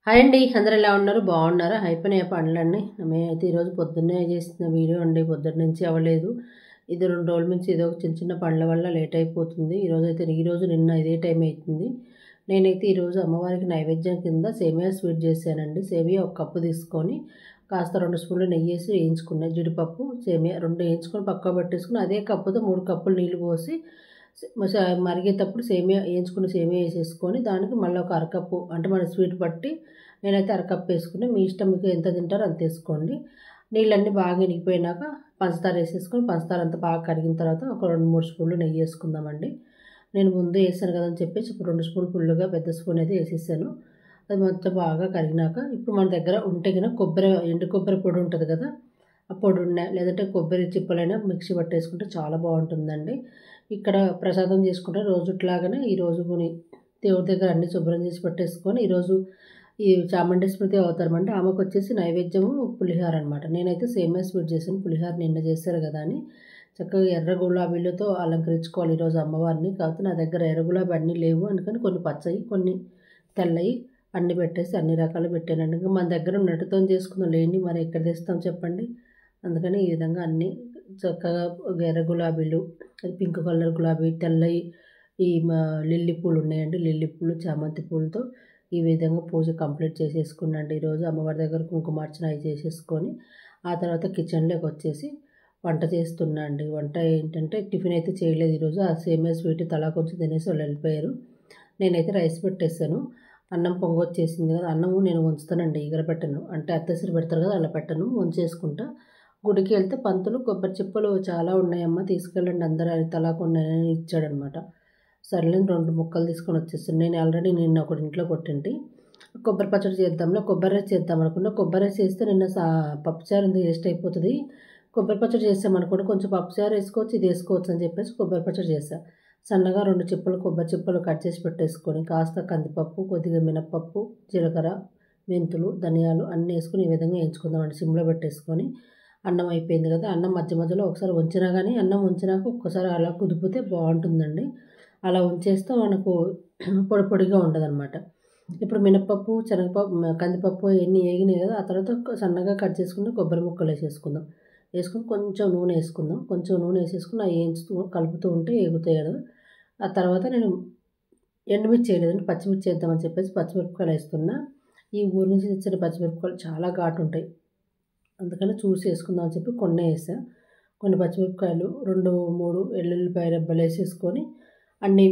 Hi అండి. అందరూ ఎలా ఉన్నారు? బాగున్నారా? అయిపోయినాయా పనులన్నీ? మేమైతే ఈరోజు పొద్దున్నే చేసిన వీడియో అండి. పొద్దున్న నుంచి అవ్వలేదు. ఇది 2 రోజుల నుంచి ఏదో చిన్న చిన్న పనుల వల్ల లేట్ అయిపోతుంది. ఈరోజు నిన్న ఇదే టైం అవుతుంది. నేనైతే ఈరోజు అమ్మవారికి నైవేద్యం కింద సేమియా స్వీట్ చేశానండి. సేమియా ఒక కప్పు తీసుకొని కాస్త 2 స్పూన్లు నెయ్యి వేసి వేయించుకున్నాను. జీడిపప్పు సేమియా 2 వేయించుకొని పక్కకు పెట్టేసుకుని అదే కప్పుతో 3 కప్పులు నీళ్ళు పోసి మరిగేటప్పుడు వేయించుకున్న సేమియా వేసేసుకొని దానికి మళ్ళీ ఒక అరకప్పు అంటే మన స్వీట్ బట్టి నేనైతే అరకప్పు వేసుకుని మీ ఇష్టం మీకు ఎంత తింటారో అంత వేసుకోండి. నీళ్ళన్నీ బాగా ఇనిగిపోయినాక పంచదార వేసేసుకొని పంచదార అంతా బాగా కరిగిన తర్వాత ఒక 2-3 స్పూన్లు నెయ్యి వేసుకుందామండి. నేను ముందు వేసాను కదని చెప్పేసి ఇప్పుడు 2 స్పూన్లు ఫుల్గా పెద్ద స్పూన్ అయితే వేసేసాను. అది మొత్తం బాగా కరిగినాక ఇప్పుడు మన దగ్గర ఉంటే కనుక ఎండు కొబ్బరి పొడి ఉంటుంది కదా, ఆ పొడి లేదంటే కొబ్బరి చిప్పలైనా మిక్సీ పట్టేసుకుంటే చాలా బాగుంటుందండి. ఇక్కడ ప్రసాదం చేసుకుంటే రోజుట్లాగానే ఈరోజు కొని దేవుడి దగ్గర అన్నీ శుభ్రం చేసి పెట్టేసుకొని ఈరోజు ఈ చాముండి స్మృతి అవుతారమంటే ఆమెకు వచ్చేసి నైవేద్యము పులిహార అనమాట. నేనైతే సేమియా స్వీట్ చేశాను. పులిహార నిన్న చేశారు కదా అని చక్కగా ఎర్ర గులాబీలతో అలంకరించుకోవాలి ఈరోజు అమ్మవారిని. కాకపోతే నా దగ్గర ఎర్ర గులాబీ అన్నీ లేవు, అందుకని కొన్ని పచ్చయి కొన్ని తెల్లయి అన్నీ పెట్టేసి అన్ని రకాలు పెట్టానండి. ఇంకా మన దగ్గర ఉన్నట్టుతో చేసుకుందాం లేని మరి ఎక్కడ తెస్తాం చెప్పండి. అందుకని ఈ విధంగా అన్నీ చక్కగా ఎర్ర గులాబీలు, పింక్ కలర్ గులాబీ, తెల్లయి ఈ లిల్లీ పూలు ఉన్నాయండి. లిల్లీ పూలు చామంతి పూలతో ఈ విధంగా పూజ కంప్లీట్ చేసేసుకున్నాండి. ఈరోజు అమ్మవారి దగ్గర కుంకుమార్చన అవి చేసేసుకొని ఆ తర్వాత కిచెన్లోకి వచ్చేసి వంట చేస్తున్నా అండి. వంట ఏంటంటే టిఫిన్ అయితే చేయలేదు ఈరోజు. ఆ సేమియా స్వీట్ తలా కొంచెం తినేసి వాళ్ళు వెళ్ళిపోయారు. నేనైతే రైస్ పెట్టేసాను. అన్నం పొంగొచ్చేసింది కదా, అన్నము నేను ఉంచుతానండి, ఈగర పెట్టను. అంటే అత్తసిరి పెడతారు కదా అలా పెట్టను, ఉంచేసుకుంటా. గుడికి వెళ్తే పంతులు కొబ్బరి చిప్పలు చాలా ఉన్నాయమ్మా తీసుకెళ్ళండి అందరూ అని తలా కొన్ని ఇచ్చాడనమాట. సర్లేని 2 ముక్కలు తీసుకొని వచ్చేసాను. నేను ఆల్రెడీ నిన్న ఒకటి ఇంట్లో కొట్టింటి కొబ్బరి పచ్చడి చేద్దాంలో కొబ్బరి రైస్ చేద్దాం అనుకున్నా. కొబ్బరి రైస్ చేస్తే నిన్న పప్పుచారు ఇంత వేస్ట్ అయిపోతుంది, కొబ్బరి పచ్చడి చేసామనుకోండి కొంచెం పప్పుచారు వేసుకోవచ్చు ఇది వేసుకోవచ్చు అని చెప్పేసి కొబ్బరి పచ్చడి చేశాను. సన్నగా 2 చిప్పలు కొబ్బరి చిప్పలు కట్ చేసి పెట్టేసుకొని కాస్త కందిపప్పు, కొద్దిగా మినప్పప్పు, జీలకర్ర, మెంతులు, ధనియాలు అన్నీ వేసుకుని ఈ విధంగా వేయించుకుందామండి. సిమ్లో పెట్టేసుకొని అన్నం అయిపోయింది కదా, అన్నం మధ్య మధ్యలో ఒకసారి ఉంచినా కానీ అన్నం ఉంచినాక ఒక్కసారి అలా కుదిపితే బాగుంటుందండి. అలా ఉంచేస్తే మనకు పొడి పొడిగా ఉండదన్నమాట. ఇప్పుడు మినప్పప్పు, శనగపప్పు, కందిపప్పు ఇవన్నీ వేగినాయి కదా, ఆ తర్వాత సన్నగా కట్ చేసుకుని కొబ్బరి ముక్కలు వేసేసుకుందాం. వేసుకొని కొంచెం నూనె వేసుకుందాం. కొంచెం నూనె వేసేసుకుని అవి వేయించుతూ కలుపుతూ ఉంటే వేగుతాయి కదా. ఆ తర్వాత నేను ఎండుమిర్చి వేయలేదండి, పచ్చిమిర్చి వేద్దామని చెప్పేసి పచ్చిమిరపకాయలు వేస్తున్నా. ఈ ఊరి నుంచి తెచ్చిన పచ్చిమిరపకాయలు చాలా ఘాటు ఉంటాయి, అందుకని చూసి వేసుకుందామని చెప్పి కొన్ని వేసా. కొన్ని పచ్చిమిరపకాయలు 2-3 ఎల్లుల్లిపాయ రెబ్బలు వేసేసుకొని అన్నీ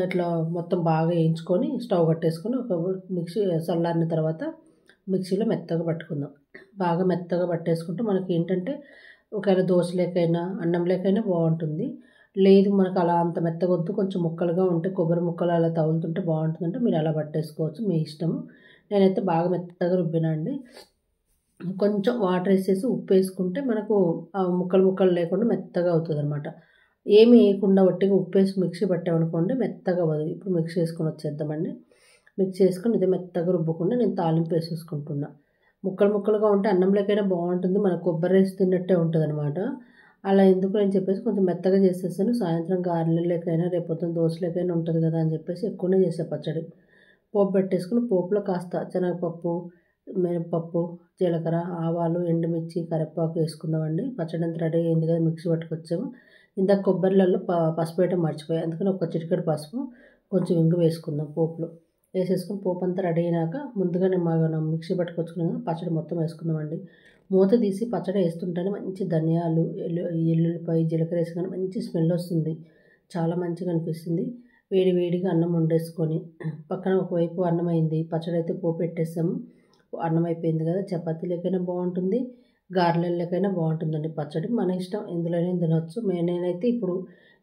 ఇట్లా మొత్తం బాగా వేయించుకొని స్టవ్ కట్టేసుకొని ఒక మిక్సీ చల్లారిన తర్వాత మిక్సీలో మెత్తగా పట్టుకుందాం. బాగా మెత్తగా పట్టేసుకుంటే మనకి ఏంటంటే ఒకవేళ దోశలేకైనా అన్నంలేకైనా బాగుంటుంది. లేదు మనకు అలా అంత మెత్తగా వద్దు, కొంచెం ముక్కలుగా ఉంటే కొబ్బరి ముక్కలు అలా తగులుతుంటే బాగుంటుందంటే మీరు అలా పట్టేసుకోవచ్చు, మీ ఇష్టము. నేనైతే బాగా మెత్తగా రుబ్బినా అండి. కొంచెం వాటర్ వేసేసి ఉప్పు వేసుకుంటే మనకు ఆ ముక్కలు లేకుండా మెత్తగా అవుతుంది అనమాట. ఏమి వేయకుండా ఒట్టిగా ఉప్పు వేసి మిక్సీ పట్టామనుకోండి మెత్తగా అవ్వదు. ఇప్పుడు మిక్సీ వేసుకొని వచ్చేద్దామండి. మిక్సీ వేసుకొని ఇదే మెత్తగా రుబ్బకుండా నేను తాలింపు వేసేసుకుంటున్నా. ముక్కలుగా ఉంటే అన్నంలోకైనా బాగుంటుంది, మన కొబ్బరి రైస్ తిన్నట్టే ఉంటుంది అనమాట. అలా ఎందుకు అని చెప్పేసి కొంచెం మెత్తగా చేసేసాను. సాయంత్రం గారెలకైనా రేపొద్దున దోశలకైనా ఉంటుంది కదా అని చెప్పేసి ఎక్కువనే చేసే పచ్చడి. పోపు పెట్టేసుకుని పోపులో కాస్త శనగపప్పు, మినపప్పు, జీలకర్ర, ఆవాలు, ఎండుమిర్చి, కరివేపాకు వేసుకుందామండి. పచ్చడి అంతా రెడీ అయింది కదా, మిక్సీ పట్టుకొచ్చాము. ఇందాక కొబ్బరిలలో పసుపు వేయటం మర్చిపోయాయి, అందుకని ఒక చిటికెడు పసుపు, కొంచెం ఇంగు వేసుకుందాం. పోపులో వేసేసుకుని పోపు అంతా రెడీ అయినాక ముందుగానే మనం మిక్సీ పట్టుకొచ్చుకున్నాక పచ్చడి మొత్తం వేసుకుందామండి. మూత తీసి పచ్చడి వేస్తుంటేనే మంచి ధనియాలు, ఎల్లుల్లిపాయ, జీలకర్ర వేసుకొని మంచి స్మెల్ వస్తుంది, చాలా మంచిగా అనిపిస్తుంది. వేడిగా అన్నం వండేసుకొని పక్కన ఒకవైపు అన్నం అయింది, పచ్చడి అయితే పోపు పెట్టేసాము. అన్నం అయిపోయింది కదా, చపాతీలకైనా బాగుంటుంది, గారెలకైనా బాగుంటుందండి. పచ్చడి మన ఇష్టం, ఎందులోనే తినవచ్చు. నేనైతే ఇప్పుడు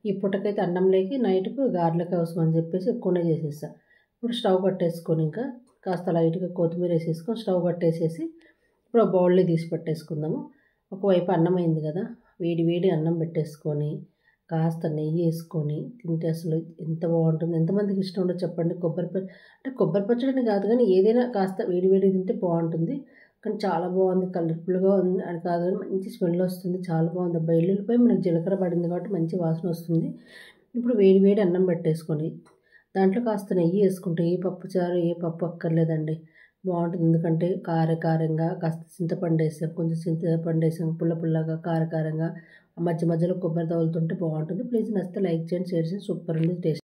ఈ పూటకైతే అన్నంలోకి నైట్కు గారెలకి అవసరం అని చెప్పేసి ఎక్కువనే చేసేసాను. ఇప్పుడు స్టవ్ కట్టేసుకొని ఇంకా కాస్త లైట్గా కొత్తిమీర వేసేసుకొని స్టవ్ కట్టేసేసి ఇప్పుడు బౌల్లో తీసి పెట్టేసుకుందాము. ఒకవైపు అన్నం అయింది కదా, వేడి అన్నం పెట్టేసుకొని కాస్త నెయ్యి వేసుకొని తింటే అసలు ఎంత బాగుంటుంది. ఎంతమందికి ఇష్టం ఉండదు చెప్పండి. కొబ్బరి పచ్చడిని కాదు కానీ ఏదైనా కాస్త వేడి తింటే బాగుంటుంది. కానీ చాలా బాగుంది, కలర్ఫుల్గా ఉంది అని కాదు కానీ మంచి స్మెల్ వస్తుంది, చాలా బాగుంది. అబ్బాయి ఎల్లుల్లిపాయ మనకి జీలకర్ర పడింది కాబట్టి మంచి వాసన వస్తుంది. ఇప్పుడు వేడి అన్నం పెట్టేసుకొని దాంట్లో కాస్త నెయ్యి వేసుకుంటే ఏ పప్పు చారు ఏ పప్పు అక్కర్లేదండి. బాగుంటుంది. ఎందుకంటే కారంగా కాస్త చింతపండు వేసాం, కొంచెం చింతపండు వేసాం, పుల్లగా కారంగా మధ్య మధ్యలో కొబ్బరి తగులుతుంటే బాగుంటుంది. ప్లీజ్ నచ్చితే లైక్ చేయండి, షేర్ చేయండి. సూపర్ ఉంది టేస్ట్.